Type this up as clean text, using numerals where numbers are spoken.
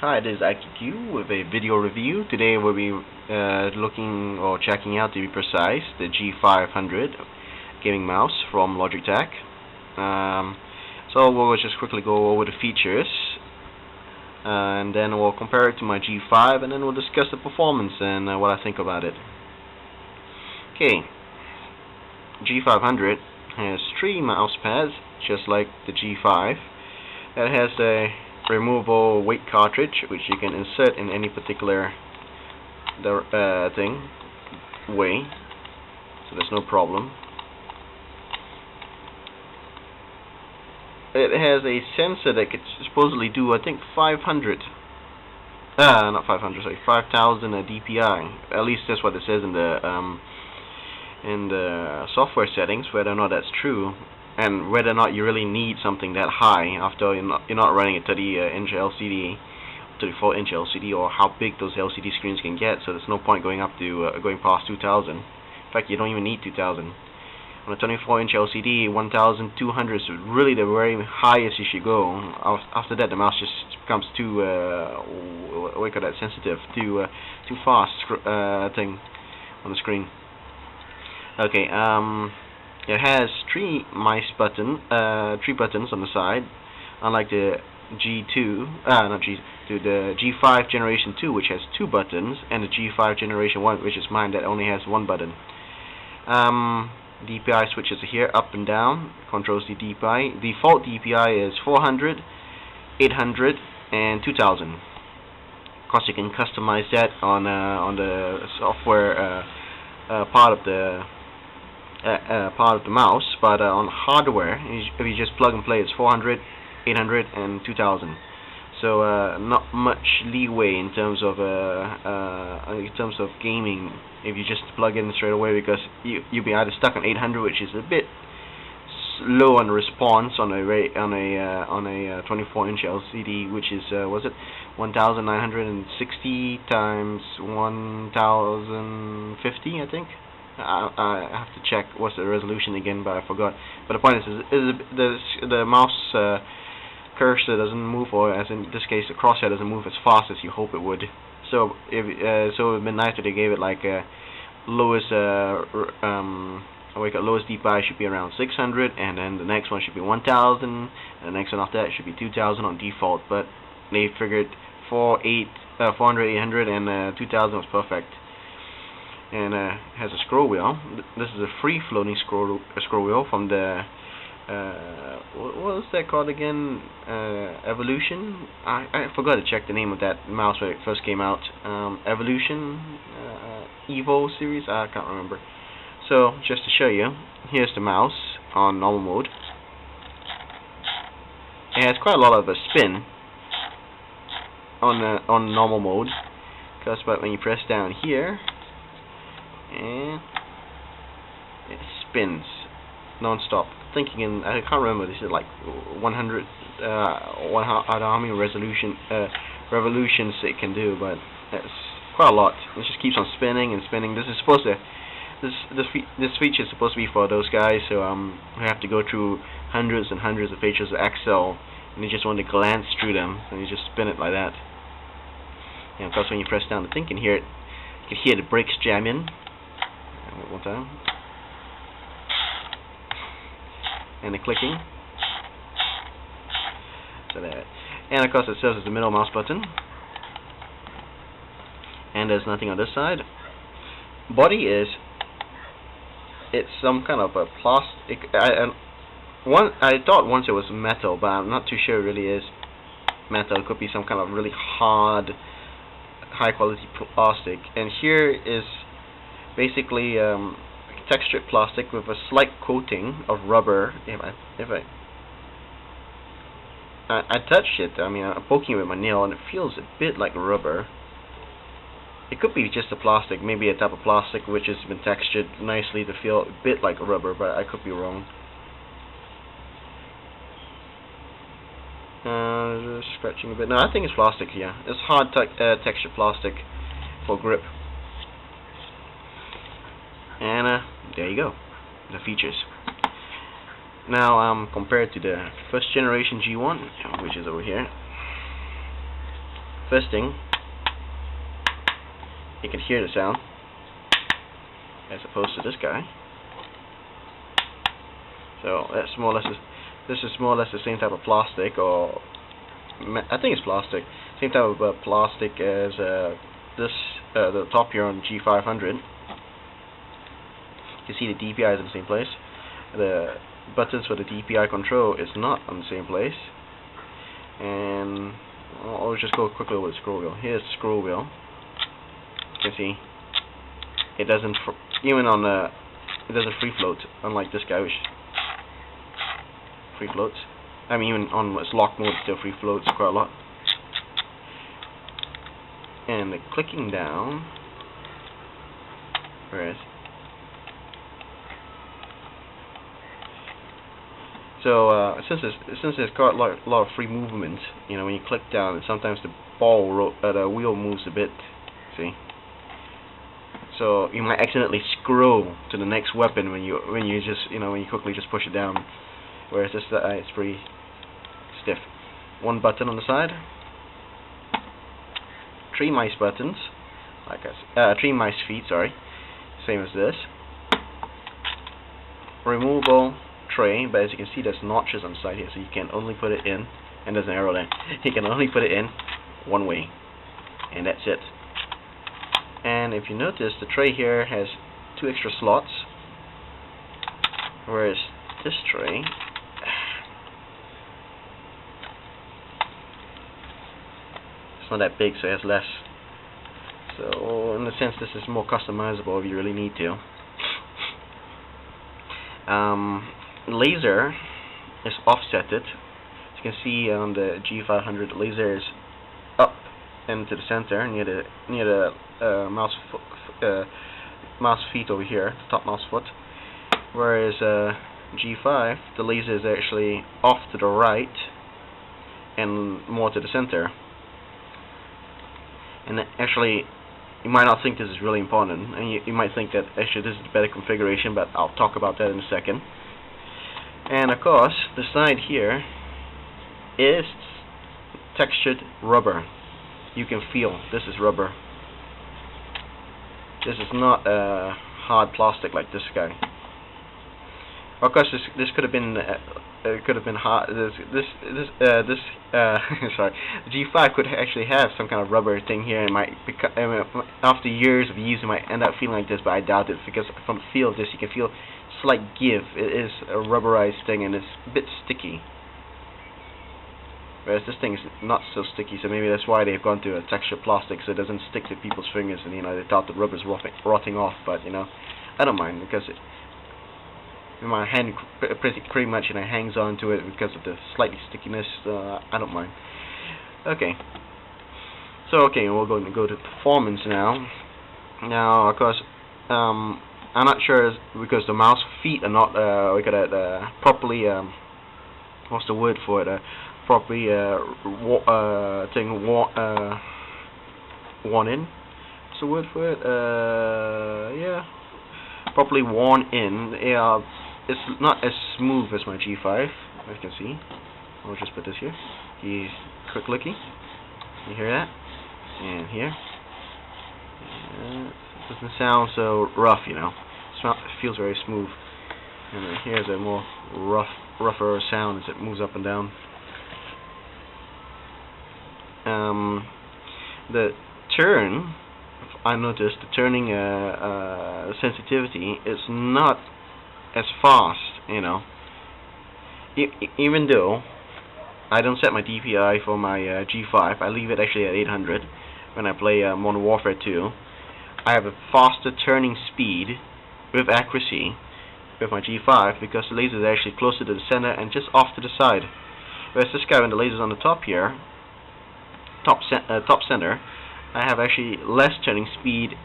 Hi, this is IQQ with a video review. Today we'll be looking or checking out, to be precise, the G500 gaming mouse from Logitech. So we'll just quickly go over the features, and then we'll compare it to my G5, and then we'll discuss the performance and what I think about it. Okay, G500 has 3 mouse pads, just like the G5. It has a removable weight cartridge, which you can insert in any particular way, so there's no problem. It has a sensor that could supposedly do, I think, 500. Not 500, sorry, 5,000 DPI. At least that's what it says in the software settings. Whether or not that's true, and whether or not you really need something that high after you're not running a 30-inch LCD, 34-inch LCD, or how big those LCD screens can get. So there's no point going up to going past 2,000. In fact, you don't even need 2,000. On a 24-inch LCD, 1,200 is really the very highest you should go. After that, the mouse just becomes too sensitive, too fast thing on the screen. Okay, it has 3 buttons on the side, unlike the the G5 Generation 2, which has 2 buttons, and the G5 Generation 1, which is mine, that only has 1 button. DPI switches are here, up and down, controls the DPI. Default DPI is 400, 800, and 2000. Of course, you can customize that on the software part of the mouse, but on hardware, if you just plug and play, it's 400, 800, and 2000. So not much leeway in terms of gaming if you just plug in straight away, because you'll be either stuck on 800, which is a bit low on response on a 24-inch LCD, which is was it 1960 times 1050, I think. I have to check what's the resolution again, but I forgot. But the point is the mouse cursor doesn't move, or as in this case, the crosshair doesn't move as fast as you hope it would. So so it would have been nice if they gave it like lowest lowest DPI should be around 600, and then the next one should be 1000, and the next one after that should be 2000 on default. But they figured 400, 800, and 2000 was perfect. And has a scroll wheel. This is a free-floating scroll wheel from the what was that called again? Evolution. I forgot to check the name of that mouse when it first came out. Evolution, Evo series. I can't remember. So just to show you, here's the mouse on normal mode. It has quite a lot of a spin on normal mode, but when you press down here, and it spins non-stop. Thinking I can't remember. This is like 100. I don't know how many revolutions it can do, but it's quite a lot. It just keeps on spinning and spinning. This is supposed to. This feature is supposed to be for those guys who have to go through hundreds and hundreds of pages of Excel, and you just want to glance through them, and you just spin it like that. And of course, when you press down the thing, you can hear the brakes jam in. One time, and the clicking. So that, and of course, it serves as the middle mouse button. And there's nothing on this side. Body it's some kind of a plastic. I thought once it was metal, but I'm not too sure it really is metal. It could be some kind of really hard, high quality plastic. And here is basically textured plastic with a slight coating of rubber. If I touched it, I mean, I'm poking it with my nail, and it feels a bit like rubber. It could be just a plastic, maybe a type of plastic which has been textured nicely to feel a bit like rubber, but I could be wrong. Just scratching a bit. No, I think it's plastic. Yeah, it's hard textured plastic for grip. And there you go, the features. Now compared to the first generation G1, which is over here, First thing, you can hear the sound, as opposed to this guy. So that's more or less. This is more or less the same type of plastic, or I think it's plastic. Same type of plastic as this, the top here on G500. You can see the DPI is in the same place. The buttons for the DPI control is not on the same place. And I'll just go quickly with the scroll wheel. Here's the scroll wheel. You can see it doesn't even on the it doesn't free float, unlike this guy, which free floats. I mean, even on its lock mode, it still free floats quite a lot. And the clicking down, whereas so since it's got a lot of free movement, you know, when you click down, and sometimes the the wheel moves a bit. See, so you might accidentally scroll to the next weapon when you just when you quickly just push it down. Whereas this it's pretty stiff. One button on the side. 3 mice buttons, like 3 mice feet. Sorry, same as this. Removable tray, but as you can see, there's notches on the side here, so you can only put it in, and there's an arrow there. You can only put it in one way, and that's it. And if you notice, the tray here has 2 extra slots, whereas this tray it's not that big, so it has less. So in a sense, this is more customizable if you really need to. Laser is offsetted. As you can see on the G500, the laser is up and to the center near the mouse feet over here, the top mouse foot. Whereas G5, the laser is actually off to the right and more to the center. And actually, you might not think this is really important, and you might think that actually this is the better configuration, but I'll talk about that in a second. And of course, the side here is textured rubber. You can feel this is rubber. This is not hard plastic like this guy. Of course, this could have been hard. Sorry, the G5 could actually have some kind of rubber thing here, and might after years of use, it might end up feeling like this, but I doubt it, because from the feel of this, you can feel slight give. It is a rubberized thing, and it's a bit sticky. Whereas this thing is not so sticky, so maybe that's why they've gone to a textured plastic, so it doesn't stick to people's fingers, and they thought the rubber's rotting off. But I don't mind, because my hand pretty much hangs on to it because of the slightly stickiness. I don't mind. Okay. So we're going to go to performance now. Now, of course, I'm not sure because the mouse feet are not properly. What's the word for it? Properly worn in. What's the word for it? Yeah, properly worn in. Yeah. It's not as smooth as my G5, as you can see. I'll just put this here. He's quick looking. You hear that? And here. It doesn't sound so rough, It feels very smooth. And here's a more rougher sound as it moves up and down. The turn, I noticed the turning sensitivity is not as fast, even though I don't set my DPI for my G5, I leave it actually at 800 when I play Modern Warfare 2. I have a faster turning speed with accuracy with my G5 because the laser is actually closer to the center and just off to the side. Whereas this guy, when the laser's on the top here, top center, I have actually less turning speed